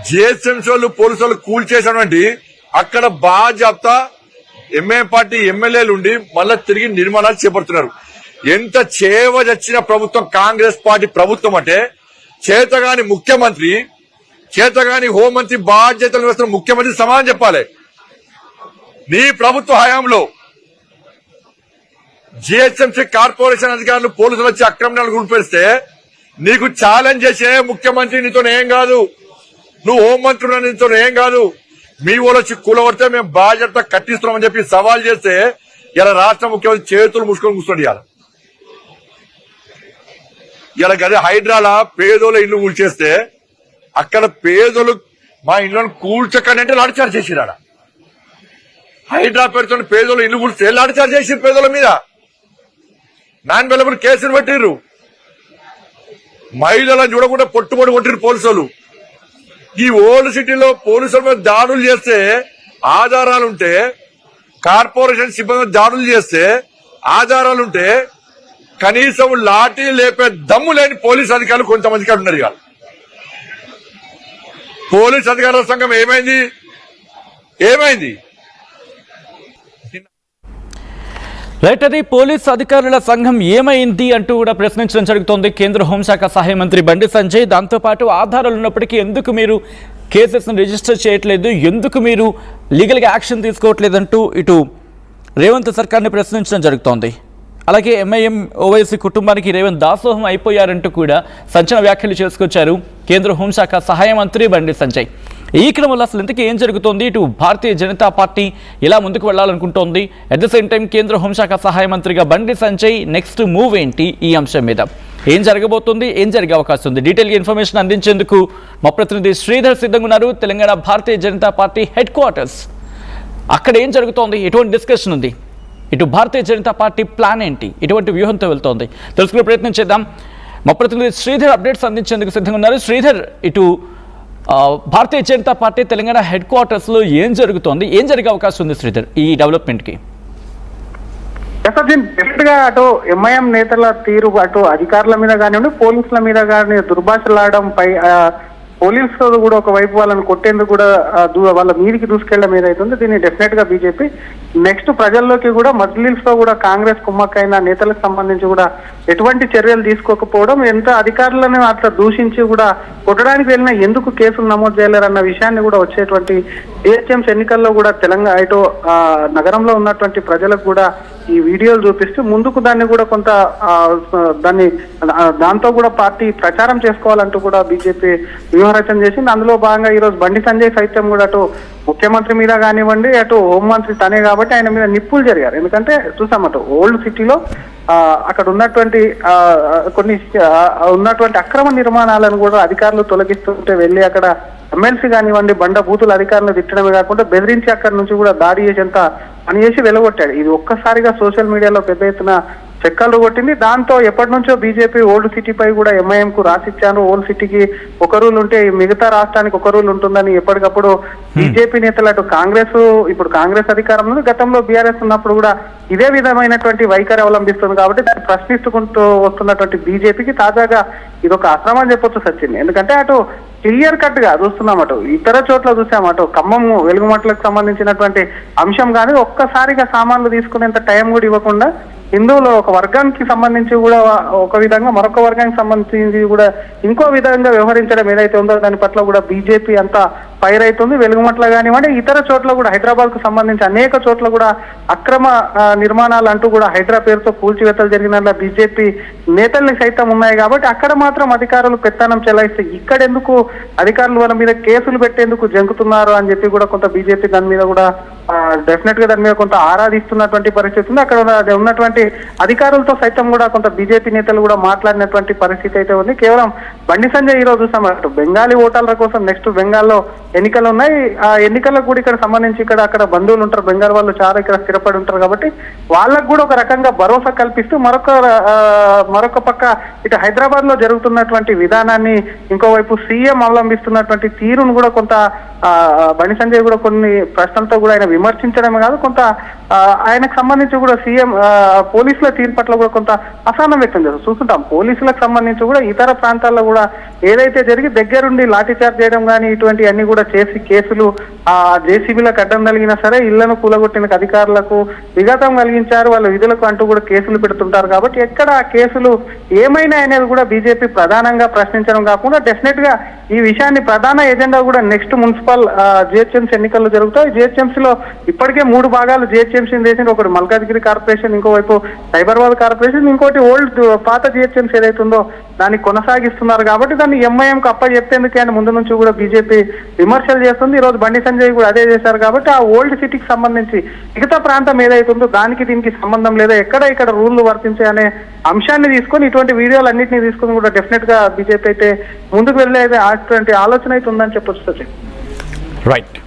GHMC వాళ్ళు police వాళ్ళు cool చేసినటువంటి అక్కడ బాధ్యత ఎంఏ పార్టీ ఎమ్మెల్యేలు ఉండి మళ్ళా తిరిగి నిర్మాణాలు చేపడుతున్నారు. ఎంత చేవ చచ్చిన ప్రభుత్వం కాంగ్రెస్ పార్టీ ప్రభుత్వం అంటే చేతగాని ముఖ్యమంత్రి, చేతగాని హోంమంత్రి బాధ్యతలు వేస్తున్న ముఖ్యమంత్రి సమాధానం చెప్పాలి. నీ ప్రభుత్వ హయాంలో జిహెచ్ఎంసీ కార్పొరేషన్ అధికారులు పోలీసులు వచ్చి అక్రమాలు గురిపేస్తే నీకు ఛాలెంజ్ చేసే ముఖ్యమంత్రి నీతో ఏం కాదు, నువ్వు హోంమంత్రి నీతో ఏం కాదు, మీ వాళ్ళు వచ్చి కూలగొడితే మేము బాధ్యత కట్టిస్తున్నామని చెప్పి సవాల్ చేస్తే ఇలా రాష్ట్ర ముఖ్యమంత్రి చేతులు ముసుకొని కూర్చోండి. ఇలా గదే హైడ్రాల పేదోళ్ళ ఇల్లు కూల్చేస్తే అక్కడ పేదోళ్ళు మా ఇళ్లను కూల్చకండి లాఠీచార్జ్ చేసిరాడ. హైడ్రా పేరుతో పేదోళ్ళు ఇల్లు కూల్స్తే లాఠీచార్జ్ చేసి పేదోళ్ళ మీద నాన్ అవైలబుల్ కేసులు పెట్టిర్రు. మహిళలను చూడకుండా పొట్టుబడి కొట్టిరు పోలీసులు. ఈ ఓల్డ్ సిటీలో పోలీసుల మీద దాడులు చేస్తే ఆధారాలుంటే, కార్పొరేషన్ సిబ్బంది దాడులు చేస్తే ఆధారాలుంటే కనీసం లాఠీ లేపే దమ్ము లేని పోలీస్ అధికారులు కొంతమందికి ఉన్నారు. ఇక పోలీస్ అధికారుల సంఘం ఏమైంది? రైట్, అది పోలీస్ అధికారుల సంఘం ఏమైంది అంటూ కూడా ప్రశ్నించడం జరుగుతోంది కేంద్ర హోంశాఖ సహాయ మంత్రి బండి సంజయ్. దాంతోపాటు ఆధారాలు ఉన్నప్పటికీ ఎందుకు మీరు కేసెస్ను రిజిస్టర్ చేయట్లేదు, ఎందుకు మీరు లీగల్గా యాక్షన్ తీసుకోవట్లేదంటూ ఇటు రేవంత్ సర్కార్ని ప్రశ్నించడం జరుగుతోంది. అలాగే ఎంఐఎం ఓవైసీ కుటుంబానికి రేవంత్ దాసోహం అయిపోయారంటూ కూడా సంచలన వ్యాఖ్యలు చేసుకొచ్చారు కేంద్ర హోంశాఖ సహాయ మంత్రి బండి సంజయ్. ఈ క్రమంలో అసలు ఇంతకీ ఏం జరుగుతోంది, ఇటు భారతీయ జనతా పార్టీ ఎలా ముందుకు వెళ్లాలనుకుంటోంది, అట్ ద సేమ్ టైం కేంద్ర హోంశాఖ సహాయ మంత్రిగా బండి సంజయ్ నెక్స్ట్ మూవ్ ఏంటి, ఈ అంశం మీద ఏం జరగబోతుంది, ఏం జరిగే అవకాశం ఉంది, డీటెయిల్గా ఇన్ఫర్మేషన్ అందించేందుకు మా ప్రతినిధి శ్రీధర్ సిద్ధంగా ఉన్నారు. తెలంగాణ భారతీయ జనతా పార్టీ హెడ్ క్వార్టర్స్, అక్కడ ఏం జరుగుతోంది, ఎటువంటి డిస్కషన్ ఉంది, ఇటు భారతీయ జనతా పార్టీ ప్లాన్ ఏంటి, ఎటువంటి వ్యూహంతో వెళ్తోంది తెలుసుకునే ప్రయత్నం చేద్దాం. మా ప్రతినిధి శ్రీధర్ అప్డేట్స్ అందించేందుకు సిద్ధంగా ఉన్నారు. శ్రీధర్, ఇటు Bharatiya Janata party Telangana headquarters లో ఏం జరుగుతోంది, ఏం జరిగే అవకాశం ఉంది శ్రీధర్ ఈ డెవలప్మెంట్ కి? డెఫినెట్ గా అటు ఎంఐఎం నేతల తీరు, అటు అధికారుల మీద కానివ్వండి, పోలీసుల మీద కానీ దుర్భాషలాడడం పై పోలీసు కూడా ఒకవైపు వాళ్ళని కొట్టేందుకు కూడా వాళ్ళ మీదికి దూసుకెళ్లడం ఏదైతుందో దీన్ని డెఫినెట్ గా బీజేపీ నెక్స్ట్ ప్రజల్లోకి కూడా మజ్లిస్ లో కూడా కాంగ్రెస్ కుమ్మక్కైన నేతలకు సంబంధించి కూడా ఎటువంటి చర్యలు తీసుకోకపోవడం, ఎంత అధికారులను అట్లా దూషించి కూడా కొట్టడానికి వెళ్ళినా ఎందుకు కేసులు నమోదు చేయలేరన్న విషయాన్ని కూడా వచ్చేటువంటి జిహెచ్ఎంసీ ఎన్నికల్లో కూడా తెలంగాణ ఇటు నగరంలో ఉన్నటువంటి ప్రజలకు కూడా ఈ వీడియోలు చూపిస్తూ ముందుకు దాన్ని కూడా కొంత దాంతో కూడా పార్టీ ప్రచారం చేసుకోవాలంటూ కూడా బీజేపీ వ్యూహరచన చేసింది. అందులో భాగంగా ఈరోజు బండి సంజయ్ సైతం కూడా అటు ముఖ్యమంత్రి మీద కానివ్వండి, అటు హోంమంత్రి తనే కాబట్టి ఆయన మీద నిప్పులు జరిగారు. ఎందుకంటే చూసాం అటు ఓల్డ్ సిటీలో అక్కడ ఉన్నటువంటి ఉన్నటువంటి అక్రమ నిర్మాణాలను కూడా అధికారులు తొలగిస్తుంటే వెళ్ళి అక్కడ ఎమ్మెల్సీ కానివ్వండి బండ బూతుల అధికారులను తిట్టడమే కాకుండా బెదిరించి అక్కడి నుంచి కూడా దాడి చేసేంత పని చేసి వెలగొట్టాడు. ఇది ఒక్కసారిగా సోషల్ మీడియాలో పెద్ద ఎత్తున చెక్కలు కొట్టింది. దాంతో ఎప్పటి నుంచో బీజేపీ ఓల్డ్ సిటీపై కూడా ఎంఐఎం కు రాసిచ్చాను, ఓల్డ్ సిటీకి ఒక రూల్ ఉంటే మిగతా రాష్ట్రానికి ఒక రూల్ ఉంటుందని ఎప్పటికప్పుడు బీజేపీ నేతలు అటు కాంగ్రెస్, ఇప్పుడు కాంగ్రెస్ అధికారంలో, గతంలో బీఆర్ఎస్ ఉన్నప్పుడు కూడా ఇదే విధమైనటువంటి వైఖరి అవలంబిస్తుంది. కాబట్టి దాన్ని ప్రశ్నిస్తుకుంటూ వస్తున్నటువంటి బీజేపీకి తాజాగా ఇది ఒక అస్త్రం అని చెప్పొచ్చు సచిన్. ఎందుకంటే అటు క్లియర్ కట్ గా చూస్తున్నాం, అటు ఇతర చోట్ల చూసాం, అటు ఖమ్మం వెలుగుమట్లకు సంబంధించినటువంటి అంశం కానీ ఒక్కసారిగా సామాన్లు తీసుకునేంత టైం కూడా ఇవ్వకుండా హిందువులు ఒక వర్గానికి సంబంధించి కూడా ఒక విధంగా, మరొక వర్గానికి సంబంధించి కూడా ఇంకో విధంగా వ్యవహరించడం ఏదైతే ఉందో దాని పట్ల కూడా బీజేపీ అంతా ఫైర్ అవుతుంది. వెలుగుమట్ల కానివ్వండి, ఇతర చోట్ల కూడా హైదరాబాద్ కు సంబంధించి అనేక చోట్ల కూడా అక్రమ నిర్మాణాలు అంటూ కూడా హైడ్రా పేరుతో కూల్చివేతలు జరిగిన బీజేపీ నేతల్ని సైతం ఉన్నాయి. కాబట్టి అక్కడ మాత్రం అధికారులు పెత్తనం చెలాయిస్తే ఇక్కడెందుకు అధికారులు వాళ్ళ మీద కేసులు పెట్టేందుకు జంకుతున్నారు అని చెప్పి కూడా కొంత బీజేపీ దాని మీద కూడా డెఫినెట్ గా దాని మీద కొంత ఆరాధిస్తున్నటువంటి పరిస్థితి ఉంది. అక్కడ ఉన్నటువంటి అధికారులతో సైతం కూడా కొంత బీజేపీ నేతలు కూడా మాట్లాడినటువంటి పరిస్థితి అయితే ఉంది. కేవలం బండి సంజయ్ ఈ రోజు చూసాం, బెంగాలీ ఓటర్ల కోసం నెక్స్ట్ బెంగాల్లో ఎన్నికలు ఉన్నాయి. ఆ ఎన్నికలకు కూడా ఇక్కడ సంబంధించి అక్కడ బంధువులు ఉంటారు, బెంగాల్ వాళ్ళు చాలా ఇక్కడ స్థిరపడి ఉంటారు కాబట్టి వాళ్ళకు కూడా ఒక రకంగా భరోసా కల్పిస్తూ మరొక పక్క ఇటు హైదరాబాద్ లో జరుగుతున్నటువంటి విధానాన్ని, ఇంకోవైపు సీఎం అవలంబిస్తున్నటువంటి తీరును కూడా కొంత బండి సంజయ్ కూడా కొన్ని ప్రశ్నలతో కూడా ఆయన విమర్శించడమే కాదు, కొంత ఆయనకు సంబంధించి కూడా సీఎం పోలీసుల తీరు పట్ల కూడా కొంత అసహనం వ్యక్తం చేస్తారు. చూస్తుంటాం పోలీసులకు సంబంధించి కూడా ఇతర ప్రాంతాల్లో కూడా ఏదైతే జరిగి దగ్గరుండి లాఠీ చార్జ్ చేయడం కానీ ఇటువంటి అన్ని కూడా చేసి కేసులు జేసీబీలకు అడ్డం కలిగినా సరే ఇళ్లను కూలగొట్టిన అధికారులకు విఘాతం కలిగించారు, వాళ్ళ విధులకు అంటూ కూడా కేసులు పెడుతుంటారు. కాబట్టి ఎక్కడ ఆ కేసులు ఏమైనా అనేది కూడా బీజేపీ ప్రధానంగా ప్రశ్నించడం కాకుండా డెఫినెట్ గా ఈ విషయాన్ని ప్రధాన ఎజెండా కూడా నెక్స్ట్ మున్సిపల్ జిహెచ్ఎంసీ ఎన్నికల్లో జరుగుతాయి. జిహెచ్ఎంసీలో ఇప్పటికే 3 భాగాలు జిహెచ్ఎంసీ చేసింది. ఒకటి మల్కాజ్గిరి కార్పొరేషన్, ఇంకోవైపు సైబరాబాద్ కార్పొరేషన్, ఇంకోటి పాత జిహెచ్ఎంసీ ఏదైతుందో దాన్ని కొనసాగిస్తున్నారు. కాబట్టి దాన్ని ఎంఐఎంకు అప్పచెప్పేందుకే అని ముందు నుంచి కూడా బీజేపీ విమర్శలు చేస్తుంది. ఈ రోజు బండి సంజయ్ కూడా అదే చేశారు. కాబట్టి ఆ ఓల్డ్ సిటీకి సంబంధించి మిగతా ప్రాంతం ఏదైతుందో దానికి దీనికి సంబంధం లేదా, ఇక్కడ రూళ్లు వర్తించే అనే అంశాన్ని తీసుకొని ఇటువంటి వీడియోలు అన్నింటినీ తీసుకుని కూడా డెఫినెట్ గా బీజేపీ అయితే ముందుకు వెళ్ళే అటువంటి ఆలోచన అయితే ఉందని చెప్పొచ్చు Sachin. Right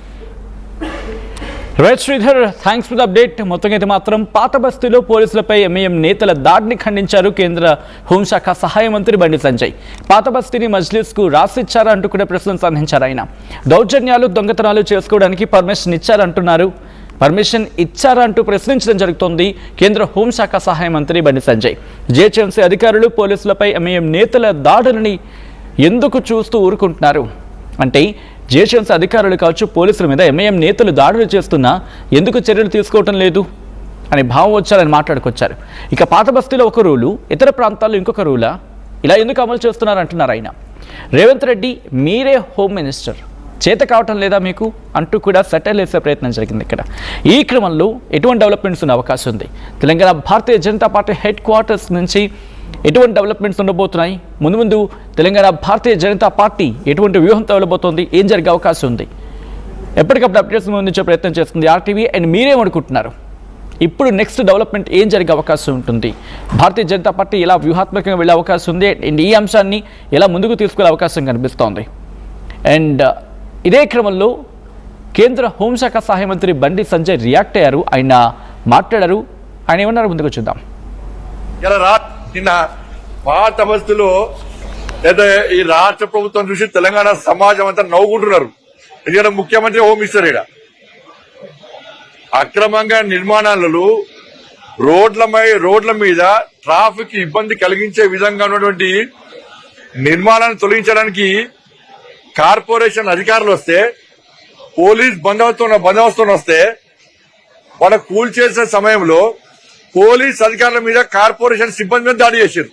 Sridhar, thanks for the update. మొత్తంగా అయితే మాత్రం పాత బస్తీలో పోలీసులపై ఎంఐఎం నేతల దాడిని ఖండించారు కేంద్ర హోంశాఖ సహాయ మంత్రి బండి సంజయ్. పాత బస్తీని మజ్లిస్కు రాసిచ్చారా అంటూ కూడా ప్రశ్నలు సంధించారు ఆయన. దౌర్జన్యాలు దొంగతనాలు చేసుకోవడానికి పర్మిషన్ ఇచ్చారంటున్నారు. పర్మిషన్ ఇచ్చారా అంటూ ప్రశ్నించడం జరుగుతోంది కేంద్ర హోంశాఖ సహాయ మంత్రి బండి సంజయ్. జిహెచ్ఎంసీ అధికారులు పోలీసులపై ఎంఐఎం నేతల దాడులని ఎందుకు చూస్తూ ఊరుకుంటున్నారు అంటే, జిహెచ్ఎంసీ అధికారులు కావచ్చు, పోలీసుల మీద ఎంఐఎం నేతలు దాడులు చేస్తున్నా ఎందుకు చర్యలు తీసుకోవటం లేదు అనే భావం వచ్చారని మాట్లాడుకొచ్చారు. ఇక పాత బస్తీలో ఒక రూలు, ఇతర ప్రాంతాల్లో ఇంకొక రూలా, ఇలా ఎందుకు అమలు చేస్తున్నారు అంటున్నారు ఆయన. రేవంత్ రెడ్డి మీరే హోమ్ మినిస్టర్, చేత కావటం లేదా మీకు అంటూ కూడా సెటిల్ వేసే ప్రయత్నం జరిగింది. ఇక్కడ ఈ క్రమంలో ఎటువంటి డెవలప్మెంట్స్ ఉన్న అవకాశం ఉంది? తెలంగాణ భారతీయ జనతా పార్టీ హెడ్ క్వార్టర్స్ నుంచి ఎటువంటి డెవలప్మెంట్స్ ఉండబోతున్నాయి? ముందు తెలంగాణ భారతీయ జనతా పార్టీ ఎటువంటి వ్యూహంతో వెళ్ళబోతోంది? ఏం జరిగే అవకాశం ఉంది? ఎప్పటికప్పుడు అప్డేట్స్ అందించే ప్రయత్నం చేస్తుంది ఆర్టీవీ. అండ్ మీరేమనుకుంటున్నారు? ఇప్పుడు నెక్స్ట్ డెవలప్మెంట్ ఏం జరిగే అవకాశం ఉంటుంది? భారతీయ జనతా పార్టీ ఎలా వ్యూహాత్మకంగా వెళ్ళే అవకాశం ఉంది? అండ్ ఈ అంశాన్ని ఎలా ముందుకు తీసుకునే అవకాశం కనిపిస్తోంది? అండ్ ఇదే క్రమంలో కేంద్ర హోంశాఖ సహాయ మంత్రి బండి సంజయ్ రియాక్ట్ అయ్యారు. ఆయన మాట్లాడారు. ఆయన ఏమన్నారు ముందుకు చూద్దాం. నిన్న పాత బస్తీలో లేదా ఈ రాష్ట్ర ప్రభుత్వం చూసి తెలంగాణ సమాజం అంతా నవ్వుకుంటున్నారు. ఎందుకంటే ముఖ్యమంత్రి హోమ్ మినిస్టర్ ఈడ అక్రమంగా నిర్మాణాలలో రోడ్ల మీద ట్రాఫిక్ ఇబ్బంది కలిగించే విధంగా ఉన్నటువంటి నిర్మాణాలను తొలగించడానికి కార్పొరేషన్ అధికారులు వస్తే, పోలీస్ బందోబస్తు వస్తే వాళ్ళ కూల్చేసే సమయంలో పోలీస్ అధికారుల మీద కార్పొరేషన్ సిబ్బంది మీద దాడి చేశారు.